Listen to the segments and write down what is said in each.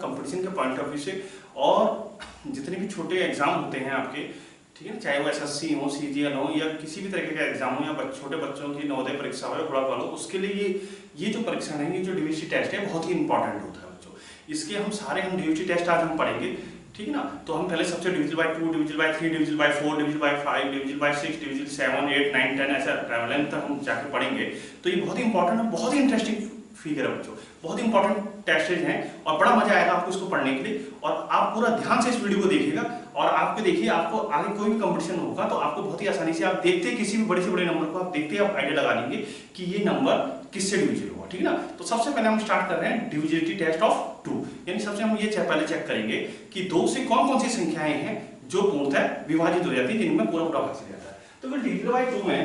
Competition के point of view से और जितने भी छोटे एग्जाम होते हैं आपके, ठीक है ना, चाहे वो एसएससी हो, सीजीएल हो या किसी भी तरीके का एग्जाम हो या छोटे बच्चों की नवोदय परीक्षा हो या गुणक वालों, उसके लिए ये जो परीक्षा है, ये जो डीवीसी टेस्ट है बहुत ही इंपॉर्टेंट होता है बच्चों। इसके हम डीवीसी टेस्ट आज हम पढ़ेंगे, ठीक है ना। तो हम पहले सबसे divisible by 2, divisible by 3, divisible by 4, divisible by 5, divisible by 6, डिविजल 7, 8, 9, 10 ऐसा ट्रैवल तक हम जाके पढ़ेंगे। तो ये बहुत ही इंपॉर्टेंट है, बहुत ही इंटरेस्टिंग फिगर है बच्चों, बहुत ही इंपॉर्टेंट टेस्टेज हैं और बड़ा मजा आएगा आपको इसको पढ़ने के लिए। और आप पूरा ध्यान से इस वीडियो को देखिएगा और आपको देखिए, आपको आगे कोई भी कंपटीशन होगा तो आपको बहुत ही आसानी से, आप देखते किसी भी बड़े से बड़े नंबर को आप देखते आप आइडिया लगा लेंगे कि ये नंबर किससे डिविजल होगा, ठीक है ना। तो सबसे पहले हम स्टार्ट कर रहे हैं डिविजिबिलिटी टेस्ट ऑफ 2, यानी सबसे हम ये पहले चेक करेंगे कि 2 से कौन कौन सी संख्याएं हैं जो पूर्णतः विभाजित हो जाती है, जिनमें पूरा भाग से जाता है। तो फिर डिविजल बाय 2 में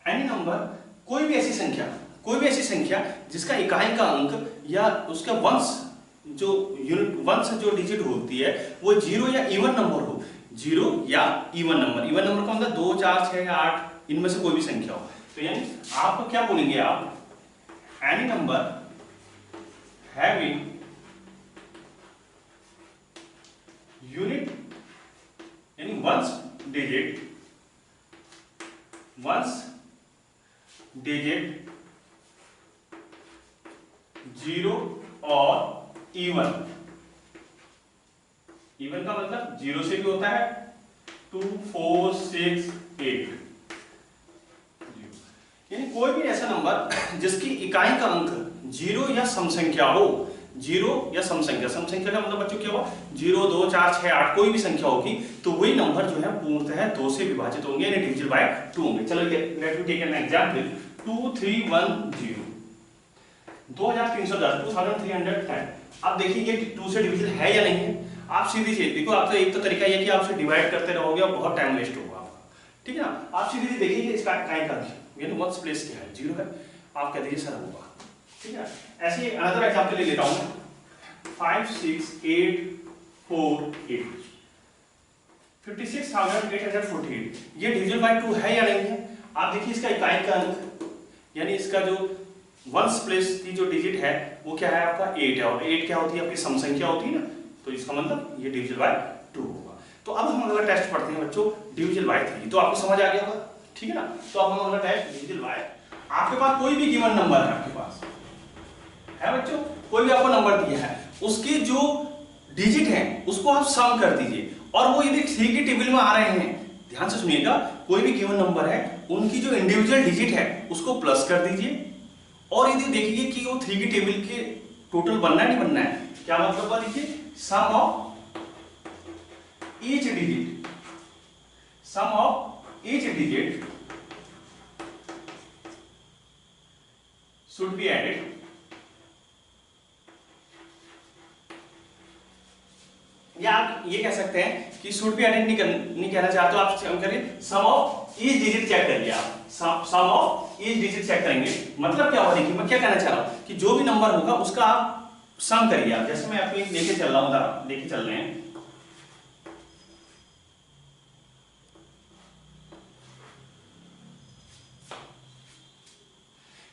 एनी नंबर, कोई भी ऐसी संख्या जिसका इकाई का अंक या उसका वंश जो यूनिट वंश जो डिजिट होती है वो 0 या इवन नंबर हो, 0 या इवन नंबर का मतलब 2, 4, 6 या 8 इनमें से कोई भी संख्या हो। तो यानी आप क्या बोलेंगे, आप एनी नंबर हैविंग यूनिट यानी वंश डिजिट 0 और इवन का मतलब 0 से भी होता है 2, 4, 6, 8, यानी कोई भी ऐसा नंबर जिसकी इकाई का अंक 0 या समसंख्या हो, 0 या समसंख्या का मतलब बच्चों क्या हुआ, 0, 2, 4, 6, 8 कोई भी संख्या होगी तो वही नंबर जो है पूर्णतः 2 से विभाजित होंगे यानी डिविजिबल बाय 2 होंगे। चलो let me take an example, 2310 2310 2310। अब देखिए ये 2 से डिविजन है या नहीं है, आप सीधी से देखो, आप तो एक तो तरीका ये कि आप उसे डिवाइड करते रहोगे और बहुत टाइम वेस्ट होगा आपका, ठीक है ना। आप सीधी से देखिए इसका इकाई का यानी वंश प्लेस क्या है, 0 है, आप कह दीजिए सर होगा, ठीक है। ऐसे ही अनदर एग्जांपल ले लेता हूं, 5, 6, 8, 4, 8 56,848, ये डिविजन बाय 2 है या नहीं है। आप देखिए इसका इकाई का अंक यानी इसका जो वंश प्लेस की जो डिजिट है वो क्या है आपका 8 है, और 8 क्या होती है आपकी समसंख्या होती है ना, तो इसका मतलब ये डिविजल बाय 2 होगा। तो अब हम अगला टेस्ट पढ़ते हैं बच्चों डिविजल बाय 3, तो आपको समझ आ गया होगा, ठीक है ना। तो अब हम अगला टेस्ट डिविजल बाय, आपके पास कोई भी गिवन नंबर है, आपके पास है बच्चों, कोई भी आपको नंबर दिया है, उसके जो डिजिट है उसको आप सम कर दीजिए, और वो यदि 3 की टेबल में आ रहे हैं, ध्यान से सुनिएगा, कोई भी गिवन नंबर है उनकी जो इंडिविजुअल डिजिट है उसको प्लस कर दीजिए, और यदि देखिए कि वो 3 की टेबल के टोटल बनना है नहीं बनना है, क्या मतलब है, देखिए sum of each digit should be added, या आप ये कह सकते हैं कि शुड बी एडेड नहीं कहना चाहते हो आप, हम करिए सम ऑफ ईच डिजिट चेक करिए, आप सम ऑफ ईच डिजिट चेक करेंगे। मतलब क्या होगा, देखिए मैं क्या कहना चाह रहा हूं कि जो भी नंबर होगा उसका आप सम करिए। आप जैसे मैं आपको एक लेके चल रहा हूं, लेके चल रहे हैं,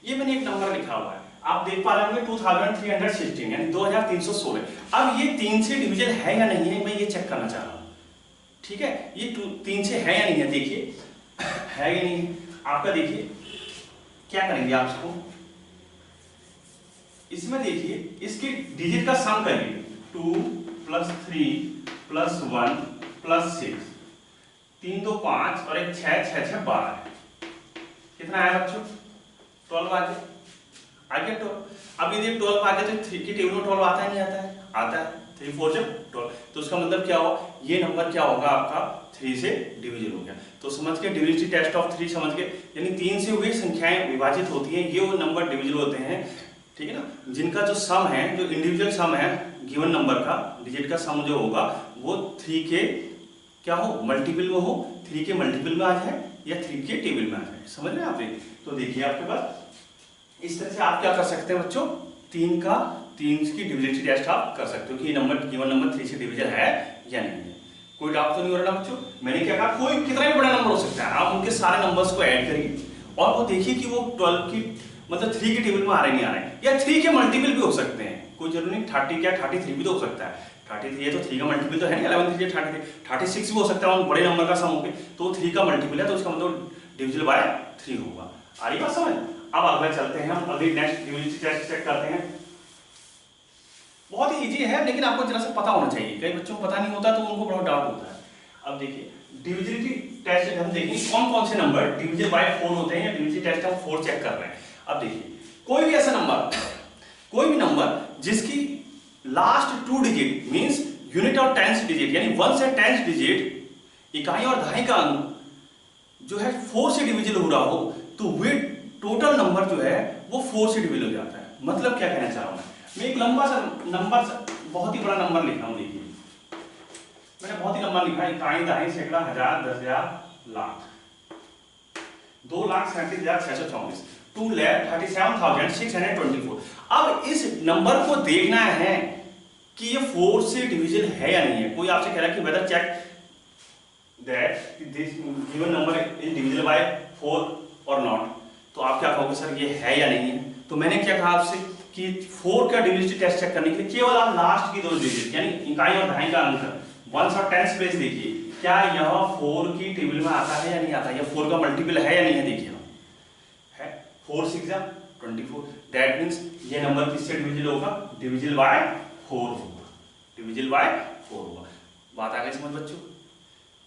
ये मैंने एक नंबर लिखा हुआ है, आप देख पा रहे होंगे 2316 यानी 2316। अब ये 3 से डिविजन है या नहीं है, मैं ये चेक करना चाह रहा हूं, ठीक है। ये 3 से है या नहीं है, देखिए है या नहीं है। आपका देखिए क्या करेंगे, आप इसको इसमें देखिए इसके डिजिट का सम करिए, 2 + 3 + 1 + 6, 3, 2, 5 और 1, 6, 6, 6, 12 है। कितना आया बच्चों, 12 आ गया, 12। अब यदि 12 आ गया तो 3 की टेबल में 12 आता है नहीं आता है, आता है, 3, 4 से 12, तो उसका मतलब क्या हुआ, ये नंबर क्या होगा आपका 3 से डिविजन हो गया। तो समझ के डिविजिबिलिटी टेस्ट ऑफ 3 समझ के, यानी 3 से हुई संख्याएं विभाजित होती हैं, ये वो नंबर डिविजन होते हैं, ठीक है ना, जिनका जो सम है, जो इंडिविजुअल सम है गिवन नंबर का, डिजिट का सम जो होगा वो 3 के क्या हो, मल्टीपल में हो, 3 के मल्टीपल में आ जाए या 3 के टेबल में आ जाए, समझ रहे हैं आप। तो देखिए आपके पास इस तरह से आप क्या कर सकते हैं बच्चों, 3 की डिविजिबिलिटी टेस्ट आप कर सकते हो कि ये नंबर गिवन नंबर 3 से डिविजन है या नहीं है। कोई डाउट तो नहीं हो रहा ना बच्चों। मैंने क्या कहा, कोई कितना भी बड़ा नंबर हो सकता है, आप उनके सारे नंबर्स को ऐड करिए और वो देखिए कि वो 12 की मतलब 3 के टेबल में आ रहे नहीं आ रहे हैं, या 3 के मल्टीपल भी हो सकते हैं, कोई जरूरी नहीं 30 क्या 33 भी तो हो सकता है। 33 है तो 3 का मल्टीपल तो है नहीं, 11 3 33, 36 भी हो सकता है, बड़े नंबर का सम हो के, तो 3 का मल्टीपल है तो उसका मतलब डिविजिबल बाय 3 होगा। आ रही बात समझ? अब अगला चलते हैं, हम अगली नेक्स्ट डिविजिबिलिटी टेस्ट चेक करते हैं। बहुत ही इजी है लेकिन आपको जरा सा पता होना चाहिए, कई बच्चों को पता नहीं होता तो उनको बहुत डाउट होता है। अब देखिए डिविजिबिलिटी टेस्ट हम देखेंगे कौन कौन से नंबर डिविजिबल बाय 4 होते हैं, या डिविजिबिलिटी टेस्ट हम 4 चेक कर रहे हैं। अब देखिए कोई भी ऐसा नंबर, कोई भी नंबर जिसकी लास्ट 2 डिजिट मींस यूनिट और टेंस डिजिट यानी 1 से 10 डिजिट इकाई और दहाई का अंक जो है 4 से डिविजिबल हो रहा हो, तो वे टोटल नंबर जो है वो 4 से डिविजिबल हो जाता है। मतलब क्या कहना चाह रहा हूं मैं एक लंबा सा नंबर, बहुत ही बड़ा नंबर लिख रहा हूं। देखिए मैंने बहुत ही लंबा लिखा है, इकाई दहाई सैकड़ा हजार 10,000 लाख 2,37,624 2,37,624। अब इस नंबर को देखना है कि ये 4 से डिविजन है या नहीं है। कोई आपसे कह रहा है कि whether check that this given number is divisible by 4 और नॉट, तो आप क्या कहोगे सर ये है या नहीं है। तो मैंने क्या कहा आपसे कि 4 का डिविजिबिलिटी टेस्ट चेक करने के लिए केवल आप लास्ट की 2 डिजिट यानी इकाई और दहाई का अंक 1 और 10 प्लेस देखिए, क्या यह 4 की टेबल में आता है या नहीं आता है, या 4 का मल्टीपल है या नहीं है। देखिए है 4 6 जा 24, दैट मींस ये नंबर किससे डिविजिबल होगा, डिविजिबल बाय 4 होगा, डिविजिबल बाय 4 होगा। बात आ गई समझ बच्चों,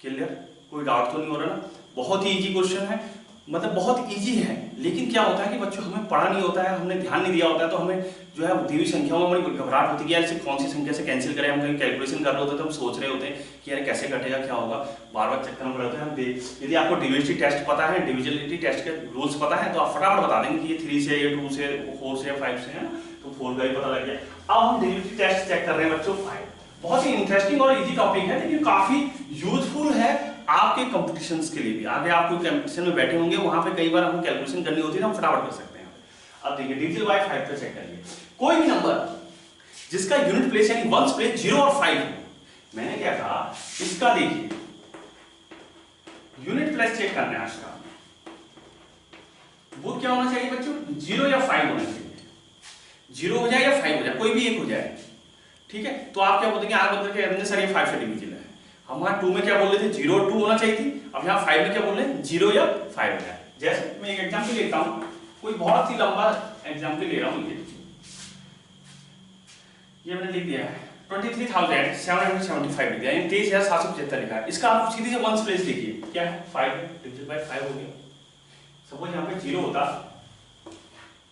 क्लियर? कोई डाउट तो नहीं हो रहा ना? बहुत ही इजी क्वेश्चन है, मतलब बहुत इजी है, लेकिन क्या होता है कि बच्चों हमें पढ़ा नहीं होता है, हमने ध्यान नहीं दिया होता है, तो हमें जो है दी हुई संख्याओं में बड़ी घबराहट होती है, कौन सी संख्या से कैंसिल करें। हम कहीं कैलकुलेशन कर रहे होते हैं तो हम सोच रहे होते हैं कि यार कैसे कटेगा, क्या होगा, बार बार चेक करना पड़ता है। यदि आपको डिविजिबिलिटी टेस्ट पता है, डिविजिबिलिटी टेस्ट के रूल्स पता है, तो आप फटाफट बता देंगे कि ये 3 से, ये 2 से, 4 से, 5 से है ना, तो 4 का ही पता लग गया। अब हम डिविजिबिलिटी टेस्ट चेक कर रहे हैं बच्चों 5। बहुत ही इंटरेस्टिंग और इजी टॉपिक है, लेकिन काफी यूजफुल है आपके कंपटीशंस के लिए भी। आगे आप कोई कंपटीशन में बैठे होंगे, वहां पे कई बार हमको कैलकुलेशन करनी होती है, हम फटाफट कर सकते हैं। अब देखिए डिविजिबल बाय 5 पे चेक करिए, कोई भी नंबर जिसका यूनिट प्लेस यानी 1 प्लेस 0 और 5 है, मैंने क्या कहा इसका देखिए यूनिट प्लेस चेक करना है इसका, वो क्या होना चाहिए बच्चों, 0 या 5 होना चाहिए। 0 हो जाए या 5 हो जाए, कोई भी एक हो जाए, ठीक है। तो आप क्या बोलते हैं, आगे बोलते हैं सर ये 5 से डिविजिबल है। हम वहां 2 में क्या बोल रहे थे, 0 2 होना चाहिए थी, अब यहाँ 5 में क्या बोल रहे हैं, 0 या 5 हो जाए। जैसे मैं एक एग्जांपल लेता हूं, कोई बहुत ही लंबा एग्जांपल ले रहा हूं, ये मैंने लिख दिया है 23,775 लिख दिया, यानी 23,775 लिखा है। इसका आप सीधे से 1 प्लेस देखिए, क्या है 5 डिविजिबल बाय 5 हो गया। सपोज यहाँ पे 0 होता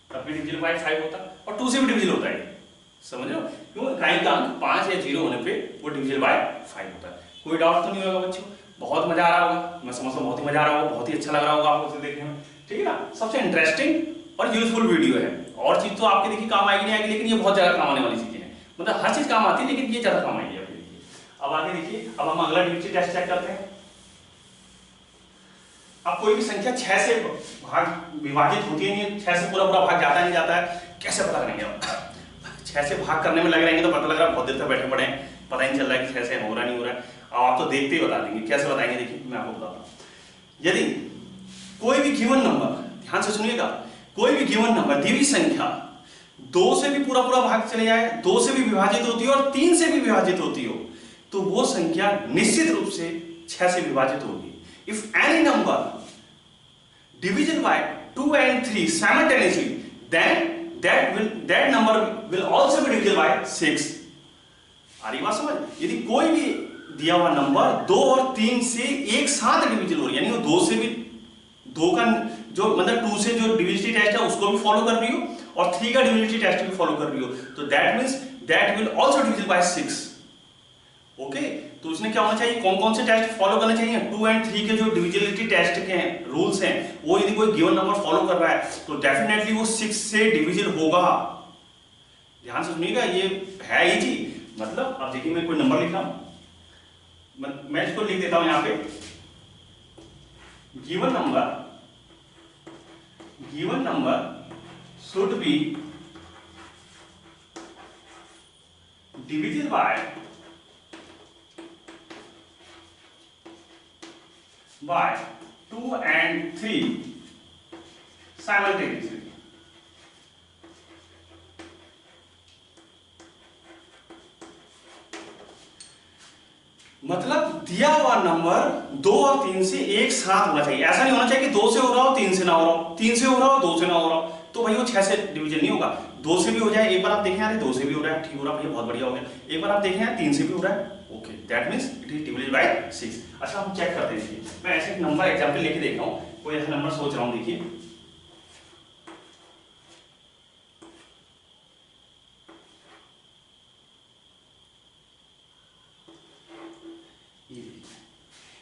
तब भी डिविजिबल बाय 5 होता, और 2 से भी डिविजिबल होता है, समझ रहे हो, क्यों इकाई का अंक 5 या 0 होने पे वो डिविजिबल बाय 5 होता है। कोई डाउट तो नहीं होगा बच्चों? बहुत मजा आ रहा होगा, मैं समझता हूँ बहुत ही मजा आ रहा होगा, बहुत ही अच्छा लग रहा होगा आपको देखने में, ठीक है ना। सबसे इंटरेस्टिंग और यूजफुल वीडियो है, और चीज तो आपके देखिए काम आएगी नहीं आएगी, लेकिन ये बहुत ज्यादा काम आने वाली चीजें हैं, मतलब हर चीज काम आती है लेकिन ये ज्यादा काम आएगी आपके लिए। अब आगे देखिए, अब हम अगला डिविजिबिलिटी टेस्ट चेक करते हैं। अब कोई भी संख्या 6 से भाग विभाजित होती है नहीं, 6 से पूरा पूरा भाग जाता नहीं जाता है, कैसे पता करेंगे आप? 6 से भाग करने में लग रहेंगे तो पता लग रहा है बहुत देर तक बैठे पड़े हैं, पता ही नहीं चल रहा है कि 6 से हो रहा नहीं हो रहा है। अब आप तो देखते ही बता देंगे, कैसे बताएंगे देखिए मैं आपको बताता हूं। यदि कोई भी गिवन नंबर, ध्यान से सुनिएगा, कोई भी गिवन नंबर दी हुई संख्या 2 से भी पूरा पूरा भाग चले जाए, 2 से भी विभाजित होती हो और 3 से भी विभाजित होती हो, तो वो संख्या निश्चित रूप से 6 से विभाजित होगी। If any number division bye 2 and 3 simultaneously, then that number will also be divisible by 6। आ रही बात समझ? यदि कोई भी दिया हुआ नंबर 2 और 3 से एक साथ डिविजिबल हो रही है, यानी वो 2 से भी 2 का जो मतलब 2 से जो डिविजिबिलिटी टेस्ट है उसको भी फॉलो कर रही हो और 3 का डिविजिबिलिटी टेस्ट भी फॉलो कर रही हो, तो that means that will also divisible by 6। Okay, तो उसने क्या होना चाहिए, कौन कौन से टेस्ट फॉलो करने चाहिए, 2 और 3 के जो डिविजिबिलिटी टेस्ट के रूल्स हैं, वो यदि कोई गिवन नंबर फॉलो कर रहा है तो डेफिनेटली वो 6 से डिविजिबल होगा। ध्यान से सुनिएगा, ये है इजी। मतलब अब देखिए मैं कोई नंबर लिख रहा हूं, मैं इसको लिख देता हूं यहां पे, given number should be divisible by 2 and 3 simultaneously। मतलब दिया हुआ नंबर 2 और 3 से एक साथ होना चाहिए। ऐसा नहीं होना चाहिए कि 2 से हो रहा हो 3 से ना हो रहा हो, 3 से हो रहा हो 2 से ना हो रहा हो, तो भाई वो 6 से डिवीजन नहीं होगा। 2 से भी हो जाए, एक बार आप देखें यार 2 से भी हो रहा है, ठीक हो रहा है भैया, बहुत बढ़िया हो गया। एक बार आप देखें यार 3 से भी हो रहा है, okay, that means it is divisible by 6। अच्छा हम चेक करते हैं इसकी, मैं ऐसे एक नंबर एग्जांपल लेके देख रहा हूं, कोई ऐसा नंबर सोच रहा हूं, देखिए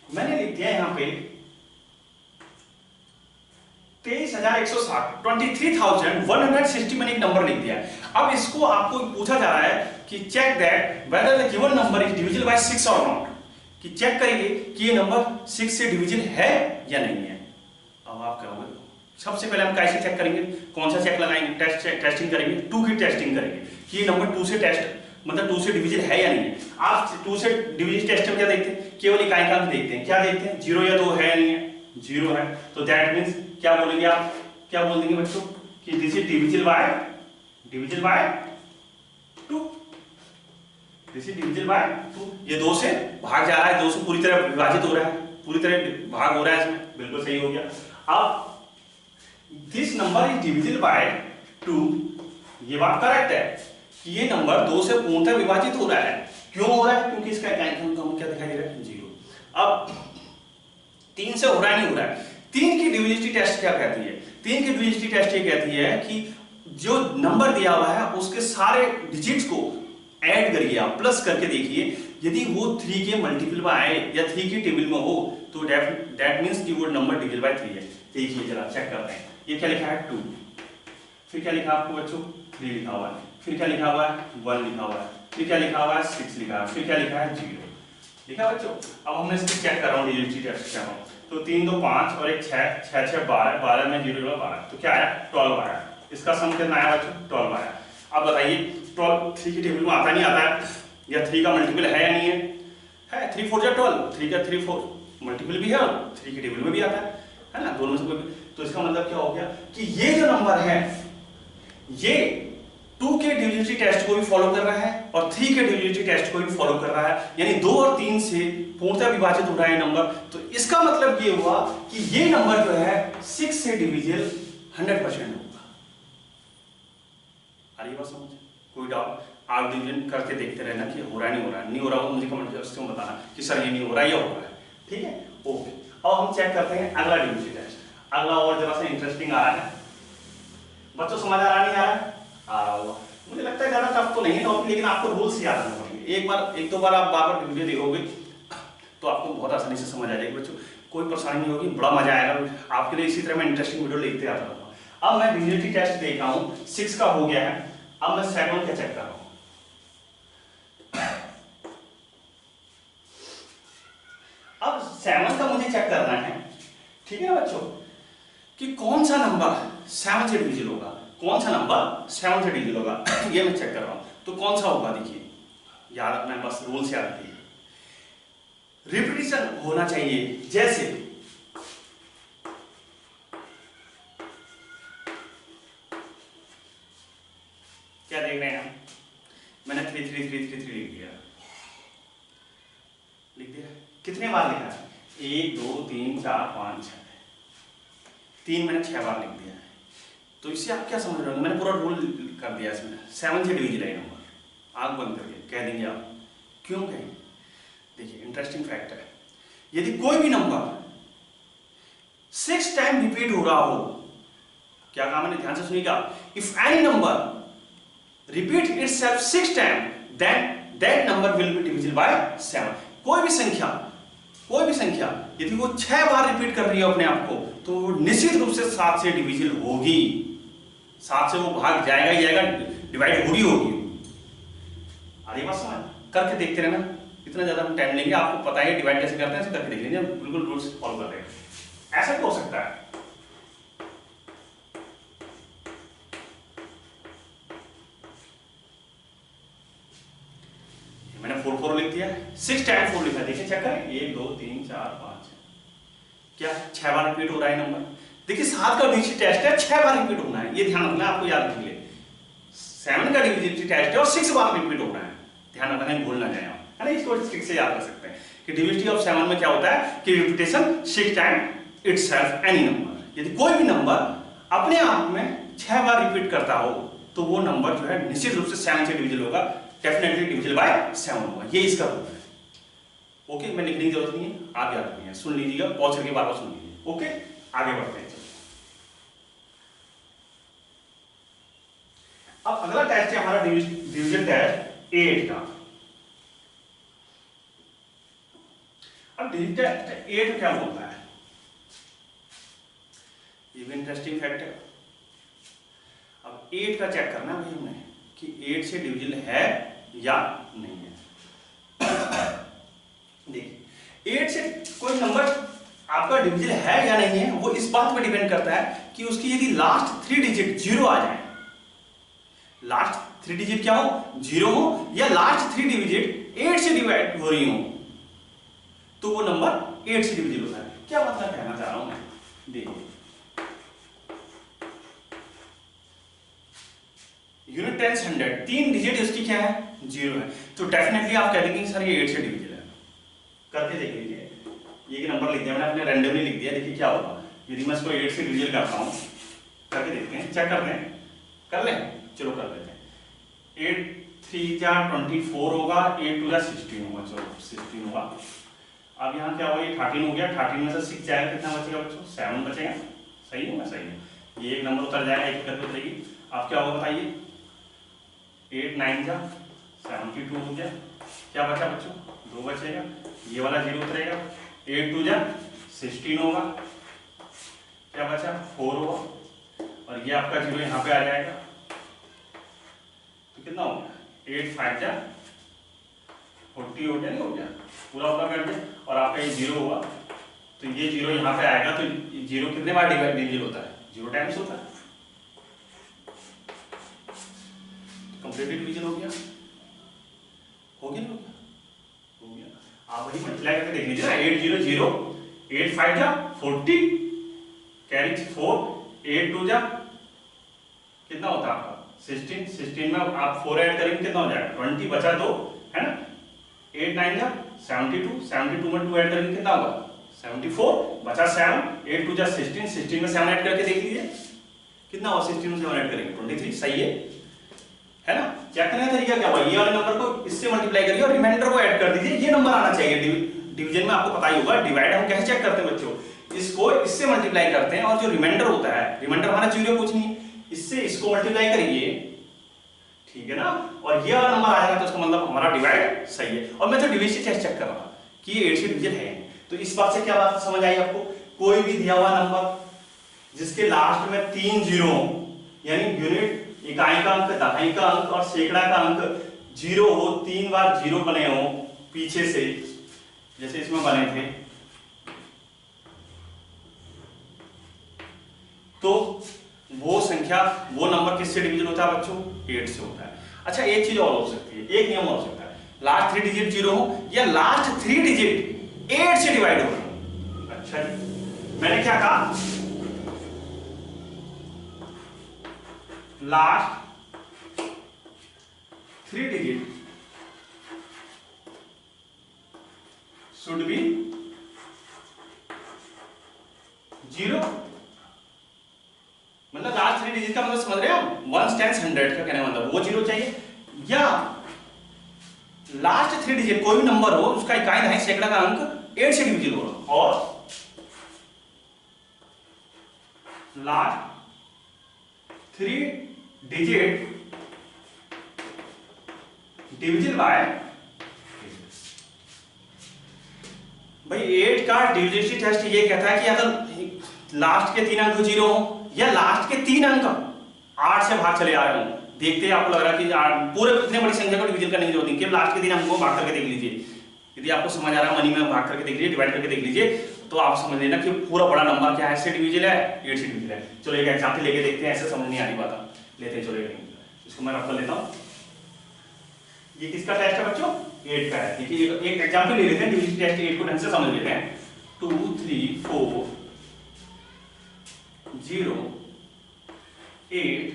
मैंने लिख दिया यहां पे 23,160, 23,160 मैंने एक नंबर लिख दिया। अब इसको आपको पूछा जा रहा है कि check that whether the given number is divisible by 6 और नॉट, कि चेक करिए कि ये नंबर 6 से डिविजिबल है या नहीं है। अब आप क्या होगा, सबसे पहले हम कैसे चेक करेंगे, कौन सा चेक लगाएंगे, टेस्टिंग करेंगे, 2 की टेस्टिंग करेंगे कि ये नंबर 2 से मतलब 2 से डिविजिबल है या नहीं है। आप 2 से डिविजिबल टेस्ट में क्या देखते हैं, केवल इकाई का अंक देखते हैं, क्या देखते हैं 0 या 2 है या नहीं है, 0 है, तो दैट मींस क्या बोलेंगे आप, क्या बोल देंगे बच्चों कि this is divisible bye 2, this is divisible bye 2। ये 2 से भाग जा रहा है, 2 से पूरी तरह विभाजित हो रहा है, पूरी तरह भाग हो रहा है इसमें, बिल्कुल सही हो गया। अब this number is divisible bye 2, ये बात करेक्ट है कि ये नंबर 2 से पूर्णतः विभाजित हो रहा है। क्यों हो रहा है, क्योंकि इसका अंक क्या दिखाई दे रहा है 0। अब 3 से हो रहा है नहीं हो रहा है, 3 की डिविजिबिलिटी टेस्ट क्या कहती है, 3 की डिविजिबिलिटी टेस्ट ये कहती है कि जो नंबर दिया हुआ है उसके सारे डिजिट्स को ऐड करिए, आप प्लस करके देखिए, यदि वो 3 के मल्टीपल में आए या 3 की टेबल में हो तो दैट मींस कि वो नंबर डिविजिबल बाय 3 है। देखिए जरा चेक करते हैं, ये क्या लिखा है 2, फिर क्या लिखा आपको बच्चों 3 लिखा हुआ है, फिर क्या लिखा हुआ है 1 लिखा हुआ है, फिर क्या लिखा हुआ है 6 लिखा है, फिर क्या लिखा है 0 लिखा है बच्चों। अब हमने इसको चेक कर रहा हूँ डिविजिबिलिटी टेस्ट कर रहा हूँ, तो 3 2 5 और एक 6 6 6 12, 12 में 0 12, तो क्या आया 12 आया। इसका सम कितना आया बच्चों 12 आया। अब बताइए 12 3 की टेबल में आता नहीं आता है, या 3 का मल्टीपल है या नहीं है 3 4 12, 3 का 3 4 मल्टीपल भी है और 3 की टेबल में भी आता है ना, दोनों में से कोई। तो इसका मतलब क्या हो गया कि ये जो नंबर है ये 2 के डिविजिबिलिटी टेस्ट को भी फॉलो कर रहा है और 3 के डिविजिबिलिटी टेस्ट को भी फॉलो कर रहा है, यानी 2 और 3 से पूर्णतः विभाजित हो रहा है नंबर। तो इसका मतलब ये हुआ कि ये नंबर जो है 6 से डिविजिबल 100% होगा। आ रही बात समझ, कोई डाउट, आप डिवीजन करके देखते रहना कि हो रहा है नहीं हो रहा है, नहीं हो रहा हो मुझे कमेंट बॉक्स में बताना कि सर ये नहीं हो रहा है या हो रहा है, ठीक है ओके। अब हम चेक करते हैं अगला डिविजिबिलिटी टेस्ट, अगला और जरा सा इंटरेस्टिंग आ रहा है बच्चों, समझ आ रहा नहीं आ रहा है, आ रहा होगा, मुझे लगता है ज्यादा टफ तो नहीं है टॉपिक, लेकिन आपको रूल्स याद रखना पड़ेंगे। एक दो बार आप बार बार वीडियो देखोगे तो आपको बहुत आसानी से समझ आ जाएगी बच्चों, कोई परेशानी नहीं होगी, बड़ा मजा आएगा आपके लिए। इसी तरह मैं इंटरेस्टिंग वीडियो लेते आता रहूंगा। अब मैं डिविजिबिलिटी टेस्ट देख रहा हूँ, 6 का हो गया है, अब मैं 7 का चेक कर रहा हूँ। अब 7 का मुझे चेक करना है, ठीक है बच्चों, कि कौन सा नंबर 7 से डिविजिबल होगा, कौन सा नंबर 7 से डिविजिबल होगा ये मैं चेक कर रहा हूं। तो कौन सा होगा, देखिए याद रखना है, बस रूल्स याद रखिए, रिपीटिशन होना चाहिए। जैसे क्या देख रहे हैं, मैंने 3 3 3 3 3 लिख दिया, कितने बार लिखा है 1 2 3 4 5 6, 3 मैंने 6 बार लिख दिया है। तो इससे आप क्या समझ रहे हो, मैंने पूरा रूल कर दिया इसमें, 7 से डिविजिबल है नंबर, आंख बंद करके कह देंगे आप, क्यों कहेंगे, देखिए इंटरेस्टिंग फैक्ट है, यदि कोई भी नंबर 6 टाइम रिपीट हो रहा हो, क्या कहा मैंने, ध्यान से सुनिएगा, if any number repeat itself 6 time then that number will be divisible by 7। कोई भी संख्या यदि वो 6 बार रिपीट कर रही है अपने आप को, तो वो निश्चित रूप से 7 से डिविजिबल होगी, 7 से वो भाग जाएगा ही जाएगा, डिवाइड होगी। अरे बात समझ, करके देखते रहना, इतना ज्यादा हम टाइम लेंगे, आपको पता है डिवाइड कैसे करते हैं, ऐसे करके देख लीजिए, बिल्कुल रूल्स फॉलो कर रहे हैं। ऐसा भी हो सकता है, मैंने 4 4 लिख दिया, 6 टाइम 4 लिखा, देखिए चेक करें, 1 2 3 4 5, क्या 6 बार रिपीट हो रहा है नंबर। देखिए 7 का डिविजिबिलिटी टेस्ट है, 6 बार रिपीट होना है, ये ध्यान रखना, आपको याद रखिए। 7 का डिविजिबिलिटी टेस्ट है और 6 बार रिपीट होना है, ध्यान रखना है, भूल ना जाए आप, है ना। इसको ट्रिक से याद कर सकते हैं कि डिविजिबिलिटी ऑफ 7 में क्या होता है कि repetition 6 time itself any number. यदि कोई भी नंबर अपने आप में 6 बार रिपीट करता हो तो वो नंबर जो है निश्चित रूप से 7 से डिविजिबल होगा, डेफिनेटली डिविजिबल बाय 7 होगा। ये इसका रूल है। ओके, मैं लिखने की जरूरत नहीं है, आप याद रखिए, सुन लीजिएगा, पॉज करके बार बार सुन लीजिए। ओके, आगे बढ़ते हैं। अब अगला टेस्ट है हमारा डिवीजन टेस्ट 8 का। अब डिवीजन टेस्ट 8 क्या बोलता है, ये भी इंटरेस्टिंग फैक्ट है। अब 8 का चेक करना है भाई हमने कि 8 से डिविजिबल है या नहीं है। देखिए 8 से कोई नंबर आपका डिविजिबल है या नहीं है वो इस बात पर डिपेंड करता है कि उसकी यदि लास्ट 3 डिजिट 0 आ जाए, लास्ट 3 डिजिट क्या हो 0 हो, या लास्ट 3 डिजिट 8 से डिवाइड हो रही हो, तो वो नंबर 8 से डिविजिबल होता है। क्या मतलब कहना चाह रहा हूं मैं, देखिए यूनिट 10 100 3 डिजिट उसकी क्या है 0 है, तो डेफिनेटली आप कह देंगे सर ये 8 से डिविजिबल है। करके देख लीजिए, ये रैंडम लिख दिया मैंने, अपने रैंडमली लिख दिया, देखिए क्या होगा यदि मैं इसको 8 से डिविजिबल करता हूं। करके देखते हैं, चेक करते हैं, कर लें, चलो कर लेते हैं। 8 3 जा 24 होगा, 8 2 जा 16 होगा, चलो 16 होगा। अब यहाँ क्या होगा, ये 13 हो गया, 13 में से 6 जाएगा, कितना बचेगा बच्चों 7 बचेगा। सही होगा, सही है, ये एक नंबर उतर जाएगा, एक करके उतरेगी। अब क्या होगा बताइए, 8 9 जा 72 हो गया, क्या बचा बच्चों 2 बचेगा, ये वाला 0 उतरेगा, 8 2 जा 16 होगा, क्या बचा 4 होगा, और ये आपका 0 यहाँ पे आ जाएगा, तो कितना हो गया 8 5 जा 40 हो गया, नहीं हो गया, पूरा पूरा कर दिया, और आपका ये 0 हुआ, तो ये 0 यहाँ पे आएगा, तो 0 कितने बार डिविजिबल होता है 0 टाइम्स होता है, कंप्लीट डिवीजन हो गया, हो गया, हो गया। आप वही मल्टीप्लाई करके देख लीजिए ना, 8 0 0, 8 5 जा 40, कैरी 4, 8 2 जा कितना होता है आपका 16, 16 में आप 4 ऐड करेंगे कितना हो जाएगा 20, बचा 2 है ना, 8 9 जा 72, 72 में 2 ऐड करेंगे कितना होगा 74, बचा 7, 8 2 जा 16, 16 में 7 ऐड करके देख लीजिए कितना होगा, 16 में 7 ऐड करेंगे 23, सही है ना। चेक करने का तरीका क्या हुआ, ये वाले नंबर को इससे मल्टीप्लाई करिए और रिमाइंडर को ऐड कर दीजिए, ये नंबर आना चाहिए। डिवीजन में आपको पता ही होगा, डिवाइड हम कैसे चेक करते हैं बच्चों, इसको इससे मल्टीप्लाई करते हैं, और जो रिमाइंडर होता है, रिमाइंडर हमारा 0 कुछ नहीं, इससे इसको मल्टीप्लाई करिए, ठीक है ना, और ये वाला नंबर आ जाएगा, तो उसका मतलब हमारा डिवाइड सही है। और मैं तो डिवीजन टेस्ट चेक कर रहा था कि ये 8 से डिवीजन है, तो इस बात से क्या बात समझ आई आपको, कोई भी दिया हुआ नंबर जिसके लास्ट में 3 0 यानी यूनिट इकाई का अंक, दहाई का अंक और सैकड़ा का अंक 0 हो, 3 बार 0 बने हो पीछे से, जैसे इसमें बने थे, तो वो संख्या वो नंबर किससे डिवीजन होता है बच्चों 8 से होता है। अच्छा एक चीज और हो सकती है, एक नियम और हो सकता है, लास्ट 3 डिजिट 0 हो या लास्ट 3 डिजिट 8 से डिवाइड हो। अच्छा मैंने क्या कहा, लास्ट 3 डिजिट शुड बी 0, मतलब लास्ट 3 डिजिट का मतलब समझ रहे हैं आप, 1 10 100 का कहने मतलब वो 0 चाहिए, या लास्ट 3 डिजिट कोई भी नंबर हो उसका इकाई दहाई सैकड़ा का अंक 8 से डिविजिबल हो, और लास्ट 3 डिजिट डिविजिबल बाय, भाई 8 का डिविजिबिलिटी टेस्ट ये कहता है कि अगर लास्ट के 3 अंक 0 हो या लास्ट के 3 अंक 8 से भाग चले आ रहे हो, देखते हैं आपको लग रहा है कि पूरे इतने बड़ी संख्या को डिवीजन करने की जरूरत नहीं, केवल लास्ट के 3 अंकों को भाग करके देख लीजिए, यदि आपको समझ आ रहा है मनी में भाग करके देख लीजिए, डिवाइड करके देख लीजिए, तो आप समझ लेना कि पूरा बड़ा नंबर क्या है, ऐसे डिवीजन है 8 से डिवीजन है। चलो एक एग्जांपल लेके देखते हैं, ऐसे समझ नहीं आ रही बात, लेते हैं, चलो इसको मैं रख लेता हूं, ये किसका टेस्ट है बच्चों 8 का है, देखिए एक एग्जांपल ले लेते हैं, डिवीजन टेस्ट 8 को ढंग से समझ लेते हैं, 2 3 4 0 8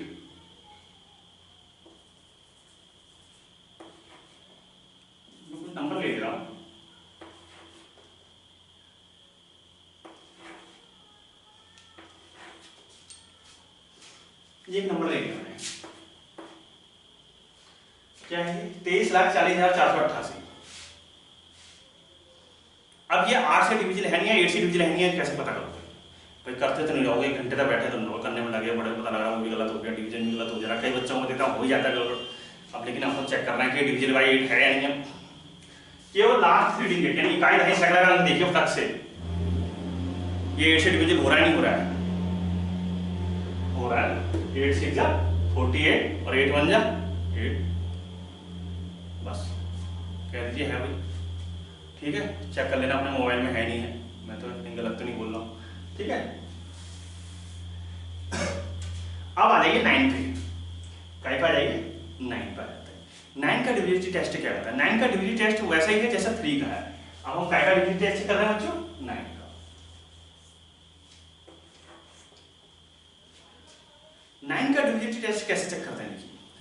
बिल्कुल नंबर ले रहा हूं, ये एक नंबर ले लिया मैंने, क्या है 23,40,488। अब ये 8 से डिविजन है नहीं है, 8 से डिविजन है नहीं है, कैसे पता करोगे भाई? करते तो नहीं रहोगे, एक घंटे तक बैठे तो नोट करने में लगे, बड़े पता लग रहा है वो भी गलत हो गया, डिवीजन भी गलत हो जा रहा है, कई बच्चों को देता हो ही जाता है गलत। अब लेकिन हमको चेक करना है कि डिवीजन बाई 8 है या नहीं है। केवल लास्ट 3 डिजिट यानी इकाई दहाई सैकड़ा का देखिए फटक से, ये 8 से डिवीजन हो रहा है नहीं हो रहा है? हो रहा है। 8 6 जा 48 और 8 1 जा 8, बस कह दीजिए है भाई, ठीक है। चेक कर लेना अपने मोबाइल में है नहीं है, मैं तो गलत तो नहीं बोल रहा हूँ, ठीक है। अब आ जाइए 9 पे, कहीं पर आ जाइए 9 पर आते हैं। 9 का डिविजिबिलिटी टेस्ट क्या होता है? 9 का डिविजिबिलिटी टेस्ट वैसा ही है जैसा 3 का है। अब हम काय का डिविजिबिलिटी टेस्ट कर रहे हैं बच्चों? 9 का। 9 का डिविजिबिलिटी टेस्ट कैसे चेक करते हैं?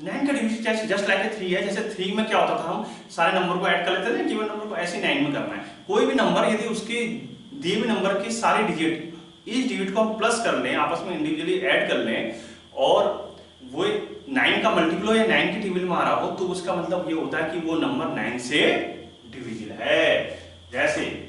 9 का डिविजिबिलिटी टेस्ट जस्ट लाइक 3 है। जैसे 3 में क्या होता था, हम सारे नंबर को ऐड कर लेते थे, गिवन नंबर को, ऐसे 9 में करना है। कोई भी नंबर यदि उसके दिए हुए नंबर के सारे डिजिट, इस डिजिट को हम प्लस कर लें, आपस में इंडिविजुअली ऐड कर लें और वो 9 का मल्टीपल हो या 9 की टेबल में आ रहा हो, तो उसका मतलब ये होता है कि वो नंबर 9 से डिविजिबल है। जैसे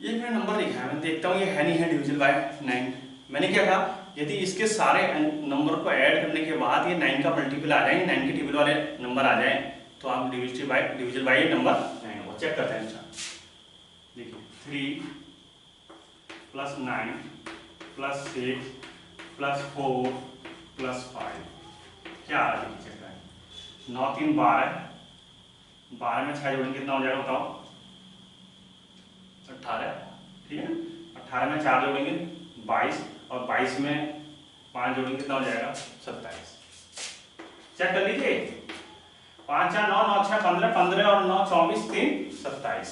ये मैंने नंबर लिखा है, मैं देखता हूँ ये है नहीं है डिविजिबल बाय 9। मैंने क्या कहा, यदि इसके सारे नंबर को ऐड करने के बाद ये 9 का मल्टीपल आ जाए, 9 के टेबल वाले नंबर आ जाए, तो आप डिविजिबल बाय नंबर 9 होगा। चेक करते हैं। अच्छा देखिए 3 + 9 + 6 + 4 + 5 क्या आ रहा है? चेक करें। 9 3 12, 12 में 6 जोड़ेंगे कितना हो जाएगा बताओ? 18, ठीक है। 18 में 4 जोड़ेंगे 22 और 22 में 5 जोड़ेंगे कितना हो जाएगा? 27। चेक कर लीजिए। 5 4 9 9 6 15, 15 और 9 24 3 27।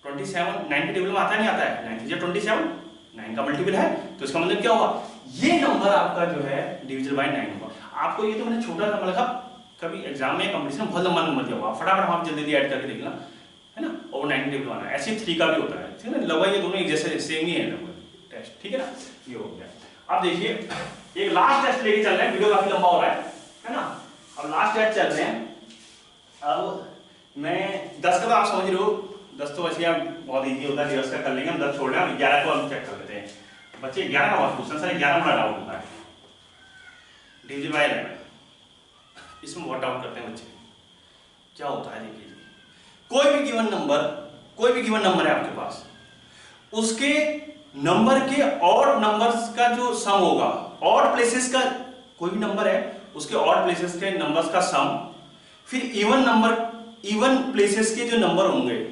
27 9 के टेबल में आता है नहीं आता है? 9 3 27, 9 का मल्टीपल है, तो इसका मतलब क्या होगा? ये नंबर आपका जो है डिविजिबल बाय 9 होगा। आपको ये तो मैंने छोटा नंबर लिखा, कभी एग्जाम में कंपटीशन में बहुत लंबा नंबर दिया होगा, फटाफट आप जल्दी ऐड करके देखना, है ना। और 9 टेबल आना ऐसे 3 का भी होता है, ठीक है ना। लगभग ये दोनों एक जैसे सेम ही है लगभग टेस्ट, ठीक है ना। ये हो गया। अब देखिए एक लास्ट टेस्ट लेके चल रहे हैं, वीडियो काफी लंबा हो रहा है ना। अब लास्ट टेस्ट चल रहे हैं। अब मैं 10 का तो आप समझ रहे हो, 10 तो वैसे बहुत ईजी होता है, रिवर्स का कर लेंगे हम, 10 छोड़ रहे हैं, 11 को हम चेक कर लेते हैं। बच्चे 11 का बहुत पूछते हैं सर, 11 बड़ा डाउट होता है डिविजिबल बाय 11, इसमें बहुत डाउट करते हैं बच्चे। क्या होता है देखिए, कोई भी गिवन नंबर है आपके पास, उसके नंबर के ऑड नंबर्स का जो सम होगा, ऑड प्लेसेस का कोई भी नंबर है उसके ऑड प्लेसेस के नंबर्स का सम, फिर इवन प्लेसेस के जो नंबर होंगे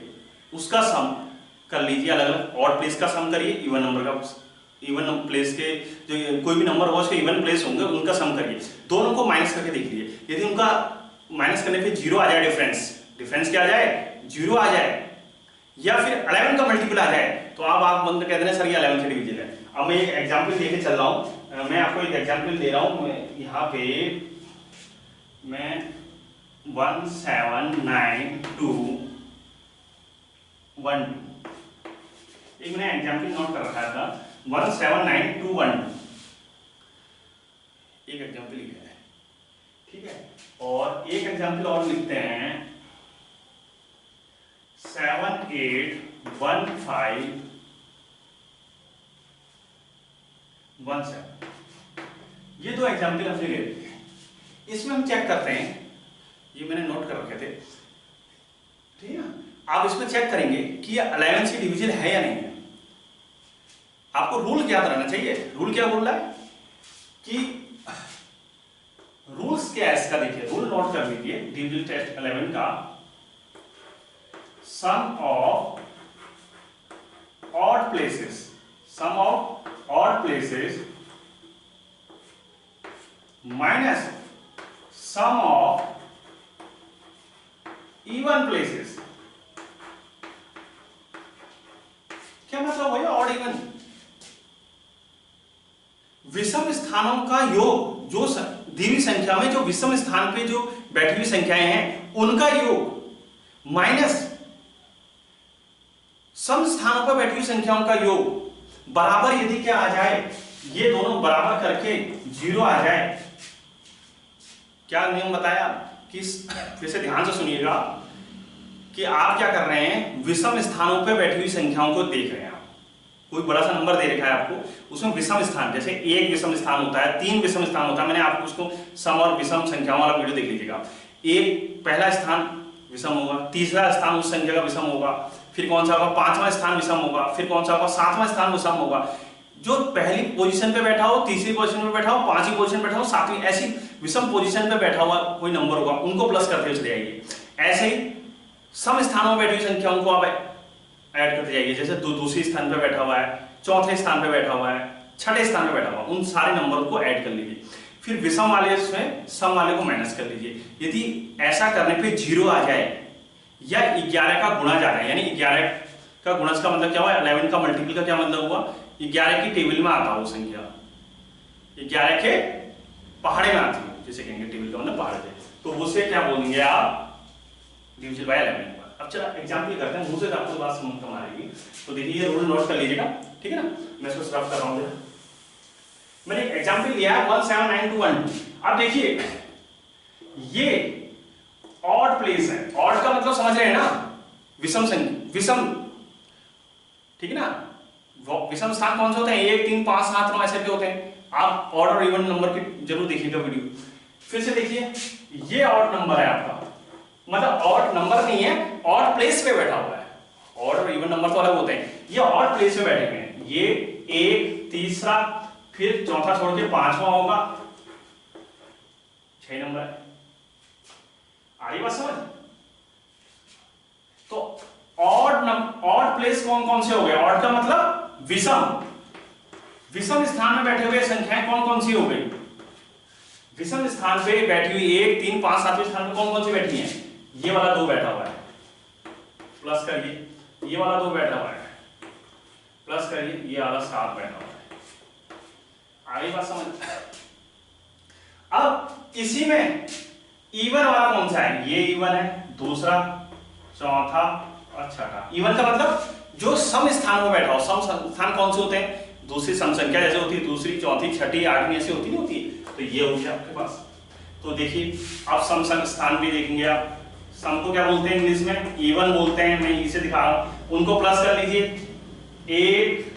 उसका सम कर लीजिए। अलग अलग ऑड प्लेस का सम करिए, इवन नंबर का, इवन प्लेस के जो कोई भी नंबर होगा उसके इवन प्लेस होंगे उनका सम करिए। दोनों को माइनस करके देखिए, यदि उनका माइनस करने पे 0 आ जाए, डिफरेंस क्या आ जाए? 0 आ जाए, या फिर 11 का मल्टीपल आ जाए, तो आप बंद कह देना सर ये 11 से डिविजिबल है। अब मैं एक एग्जांपल लेके चल रहा हूं, मैं आपको एक एग्जांपल दे रहा हूं। यहाँ पे मैं 179212, एक मैंने एग्जांपल नोट कर रखा था 179212, एक एग्जांपल लिखा है, ठीक है। और एक एग्जांपल और लिखते हैं 781517। ये दो एग्जांपल हमने ले लिए, इसमें हम चेक करते हैं, ये मैंने नोट कर रखे थे, ठीक है ना। आप इसमें चेक करेंगे कि ये 11 से डिविजिबल है या नहीं है। आपको रूल याद रहना चाहिए। रूल क्या बोल रहा है कि रूल्स क्या है इसका, देखिए रूल नोट कर लीजिए। डिविजिबल टेस्ट 11 का sum of odd places sum of odd places minus sum of even places. क्या मतलब भैया ऑड इवन? विषम स्थानों का योग, जो दी हुई संख्या में जो विषम स्थान पे जो बैठी हुई संख्याएं हैं उनका योग माइनस सम स्थानों पर बैठी हुई संख्याओं का योग बराबर यदि क्या आ जाए, ये दोनों बराबर करके 0 आ जाए। क्या नियम बताया कि फिर से ध्यान से सुनिएगा कि आप क्या कर रहे हैं, विषम स्थानों पर बैठी हुई संख्याओं को देख रहे हैं। आप कोई बड़ा सा नंबर दे रखा है आपको, उसमें विषम स्थान, जैसे एक विषम स्थान होता है, 3 विषम स्थान होता है। मैंने आपको उसको सम और विषम संख्याओं वाला वीडियो देख लीजिएगा। एक पहला स्थान विषम होगा, तीसरा स्थान उस संख्या का विषम होगा, फिर कौन सा होगा, 5वां स्थान विषम होगा, फिर कौन सा होगा, 7वां स्थान विषम होगा। जो पहली पोजीशन पे बैठा हो, तीसरी पोजीशन पे बैठा हो, 5वीं पोजीशन पे बैठा हो, 7वीं, ऐसी विषम पोजीशन पे बैठा हुआ कोई नंबर होगा, उनको प्लस करते हुए चले जाइए। ऐसे ही सम स्थानों में बैठी हुई संख्याओं को आप ऐड करते जाइए। जैसे दूसरे स्थान पे बैठा हुआ है, चौथे स्थान पे बैठा हुआ है, छठे स्थान पे बैठा हुआ, उन सारे नंबर को ऐड कर लीजिए। फिर विषम वाले में सम वाले को माइनस कर लीजिए। यदि ऐसा करने पे 0 आ जाए या 11 का गुणा जा रहा है, यानी 11 का गुणज का मतलब क्या हुआ, 11 का मल्टीपल का क्या मतलब हुआ, 11 की टेबल में आता हो संख्या, 11 के पहाड़े में आती हो, जैसे कहेंगे टेबल का मतलब पहाड़े पे, तो उसे क्या बोलेंगे आप, डिविजन बाय 11। अब चला एग्जाम्पल करते हैं, मुंह से आपको बात समझ में आ रही। तो देखिए ये रूल नोट कर लीजिएगा, ठीक है ना। मैं इसको रफ कर रहा हूं। मैंने एग्जाम्पल लिया है 17921। अब देखिए ये ऑड प्लेस है, ऑड का मतलब समझ रहे हैं ना, विषम संख्या, विषम, ठीक है ना। विषम स्थान कौन से होते हैं, 1 3 5 7 9 ऐसे के होते हैं। आप ऑड और इवन नंबर की जरूर देखिएगा वीडियो। फिर से देखिए ये ऑड नंबर है आपका, मतलब ऑड नंबर नहीं है, ऑड प्लेस पे बैठा हुआ है। ऑड और इवन नंबर तो अलग होते हैं, ये ऑड प्लेस पे बैठे हुए हैं। ये 1 तीसरा, फिर चौथा छोड़ के 5वां होगा, 6 नंबर है। आई बात समझ? तो ऑड प्लेस कौन कौन से हो गए, ऑड का मतलब विषम, विषम स्थान में बैठे हुए संख्याएं कौन कौन सी हो गई, विषम स्थान पे बैठी हुई 1 3 5 7वें स्थान पे कौन कौन सी बैठी हैं, ये वाला 2 बैठा हुआ है, प्लस करिए, ये वाला 2 बैठा हुआ है, प्लस करिए, ये वाला 7 बैठा हुआ है। आगे बात समझ? अब इसी में इवन वाला कौन सा है, ये इवन है, दूसरा, चौथा और छठा। इवन का मतलब जो सम स्थान में बैठा हो। सम स्थान कौन से होते हैं, दूसरी सम संख्या जैसे होती है, दूसरी, चौथी, छठी, 8वीं ऐसी होती नहीं होती है, तो ये हो गया आपके पास। तो देखिए आप सम स्थान भी देखेंगे, आप सम को क्या बोलते हैं इंग्लिश में, इवन बोलते हैं, मैं इसे दिखा रहा हूं, उनको प्लस कर लीजिए, 1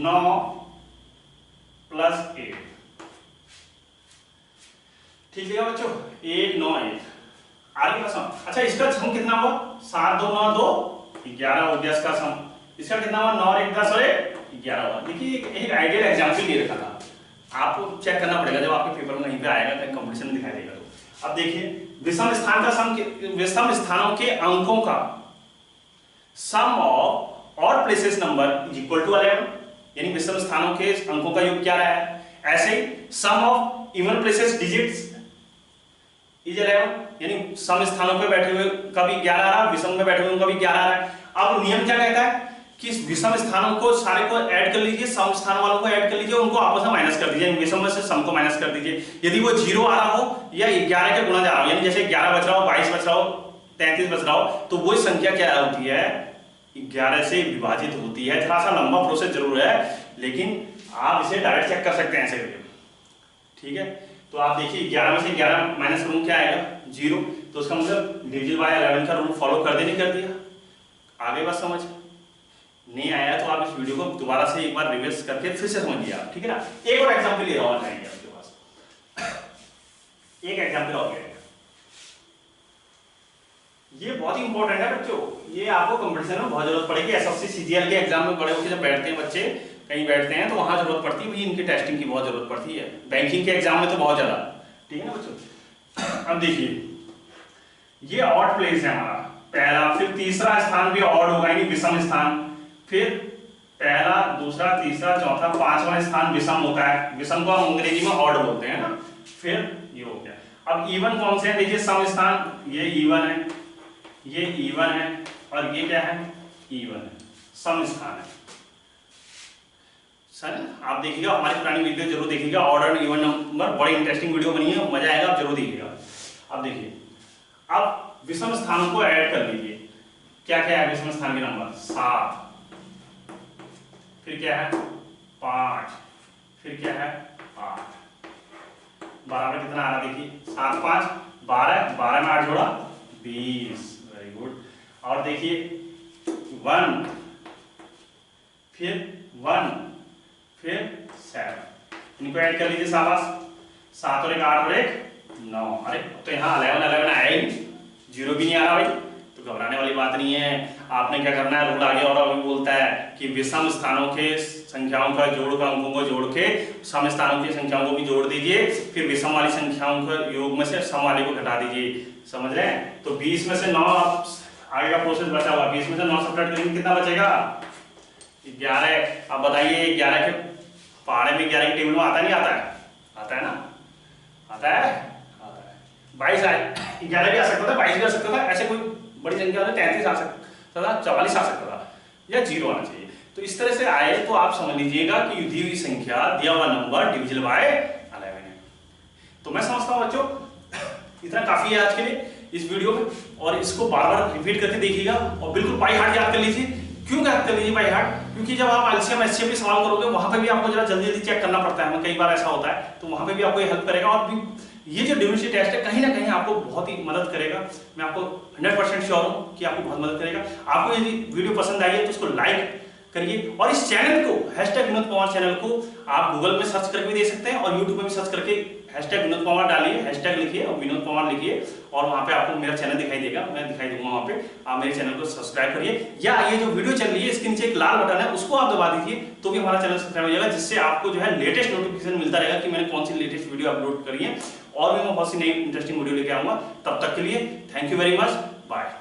9 प्लस 8, ठीक है बच्चों, 1 9 1। आगे का सम, अच्छा इसका सम कितना हुआ, 7 2 9 2 11 हो गया इसका सम। इसका कितना हुआ, 9 1 10 और 11 हुआ। देखिए एक आइडियल एग्जाम्पल दे रखा था, आपको चेक करना पड़ेगा, जब आपके पेपर में नहीं पे आएगा तो कंपटीशन में दिखाई देगा। तो अब देखिए विषम स्थान का सम, विषम स्थानों के अंकों का sum of odd places number is equal to 11, यानी विषम स्थानों के अंकों का योग क्या रहा है। ऐसे ही sum of even places digits is 11, यानी सम स्थानों पे बैठे हुए का भी 11 आ रहा है, विषम में बैठे हुए उनका भी 11 आ रहा है। अब नियम क्या कहता है कि विषम स्थानों को सारे को ऐड कर लीजिए, सम स्थान वालों को ऐड कर लीजिए, उनको आपस में माइनस कर दीजिए, विषम में से सम को माइनस कर दीजिए। यदि वो 0 आ रहा हो या 11 के गुणा जा रहा हो, यानी जैसे 11 बच रहा हो, 22 बच रहा हो, 33 बच रहा हो, तो वही संख्या क्या होती है, 11 से विभाजित होती है। थोड़ा सा लंबा प्रोसेस जरूर है, लेकिन आप इसे डायरेक्ट चेक कर सकते हैं ऐसे करके, ठीक है। तो आप देखिए 11 में से 11 माइनस करूं क्या आएगा, 0, तो उसका मतलब डिविजन बाय 11 का रूल फॉलो कर दे, नहीं कर दिया। आगे बात समझ नहीं आया तो आप इस वीडियो को दोबारा से एक बार रिवर्स करके फिर से समझिए आप, ठीक है ना। एक और एग्जांपल ले रहा हूं आपके पास, एक एग्जांपल और है, ये बहुत ही इंपॉर्टेंट है बच्चों, ये आपको कंपटीशन में बहुत जरूरत पड़ेगी। एसएससी सीजीएल के एग्जाम में बड़े होकर जब बैठते हैं बच्चे, कहीं बैठते हैं तो वहां जरूरत पड़ती है भाई, इनकी टेस्टिंग की बहुत जरूरत पड़ती है, बैंकिंग के एग्जाम में तो बहुत ज्यादा, ठीक है ना बच्चों। अब देखिए ये ऑड प्लेस है हमारा पहला, फिर तीसरा स्थान भी ऑड होगा, यानी विषम स्थान, फिर पहला, दूसरा, तीसरा, चौथा, पांचवा स्थान विषम होता है। विषम को हम अंग्रेजी में ऑड बोलते हैं ना। फिर ये हो गया। अब इवन कौन से हैं? देखिए सम स्थान, ये इवन है, ये इवन है, और ये क्या है? इवन है, सम स्थान है। सर आप देखिएगा, हमारी पुरानी वीडियो जरूर देखिएगा, ऑर्डर इवन नंबर, बड़ी इंटरेस्टिंग वीडियो बनी है, मजा आएगा, आप जरूर देखिएगा। अब देखिए, अब विषम स्थानों को ऐड कर लीजिए। क्या क्या है विषम स्थान के नंबर? 7, फिर क्या है 5, फिर क्या है 8। 12 में कितना आ रहा देखिए, 7 5 12, 12 में 8 जोड़ा 20। Very good. और देखिए 1, फिर 1, फिर 7, इनको ऐड कर लीजिए। शाबाश, 7 और 1 8 और 1 9। अरे तो यहाँ 11 आया ही, 0 भी नहीं आ रहा भाई, तो घबराने वाली बात नहीं है। आपने क्या करना है, रूल आगे और अभी बोलता है कि विषम स्थानों के संख्याओं का जोड़ का अंकों को जोड़ के सम स्थानों की संख्याओं को भी जोड़ दीजिए, फिर विषम वाली संख्याओं के योग में से सम वाले को घटा दीजिए। समझ रहे हैं? तो 20 में से 9, आगे का प्रोसेस बचा हुआ, 20 में से 9 सब्ट्रैक्ट करेंगे, कितना बचेगा? 11। अब बताइए 11 के पहाड़े में 11 की टेबल में आता नहीं आता है? आता है ना? आता है? आता है। 22 आए, 11 भी आ सकता था, 22 भी आ सकता था, ऐसे कोई बड़ी संख्या 33 आ सकता था, 44 आ सकता था, या 0 आना चाहिए। तो इस तरह से आए तो आप समझ लीजिएगा कि दी हुई संख्या, दिया हुआ नंबर डिविजिबल बाय 11 है। तो मैं समझता हूँ बच्चों इतना काफी है आज के लिए इस वीडियो में, और इसको बार बार रिपीट करके देखिएगा, और बिल्कुल बाय हार्ट याद कर लीजिए। क्यों याद कर लीजिए बाय हार्ट? क्योंकि जब आप एलसीएम एचसीएम भी सवाल करोगे, वहां पे भी आपको जरा जल्दी जल्दी चेक करना पड़ता है, कई बार ऐसा होता है, तो वहां पे भी आपको हेल्प करेगा। और भी ये जो डिविनिटी टेस्ट है कहीं ना कहीं आपको बहुत ही मदद करेगा। मैं आपको 100% श्योर हूँ कि आपको बहुत मदद करेगा। आपको यदि वीडियो पसंद आई है तो उसको लाइक करिए, और इस चैनल को विनोद पवार चैनल को आप गूगल में सर्च करके भी दे सकते हैं, और यूट्यूब में भी सर्च करके विनोद पवार डालिए, हैशटैग लिखिए और विनोद पवार लिखिए, और वहां पे आपको मेरा चैनल दिखाई देगा, मैं दिखाई दूंगा वहां पे। आप मेरे चैनल को सब्सक्राइब करिए, या ये जो वीडियो चल रही है इसके नीचे एक लाल बटन है, उसको आप दबा दीजिए, तो भी हमारा चैनल सब्सक्राइब हो जाएगा, जिससे आपको जो है लेटेस्ट नोटिफिकेशन मिलता रहेगा कि मैंने कौन सी लेटेस्ट वीडियो अपलोड करी है, और भी मैं बहुत सी नई इंटरेस्टिंग वीडियो लेके आऊंगा। तब तक के लिए thank you very much, bye.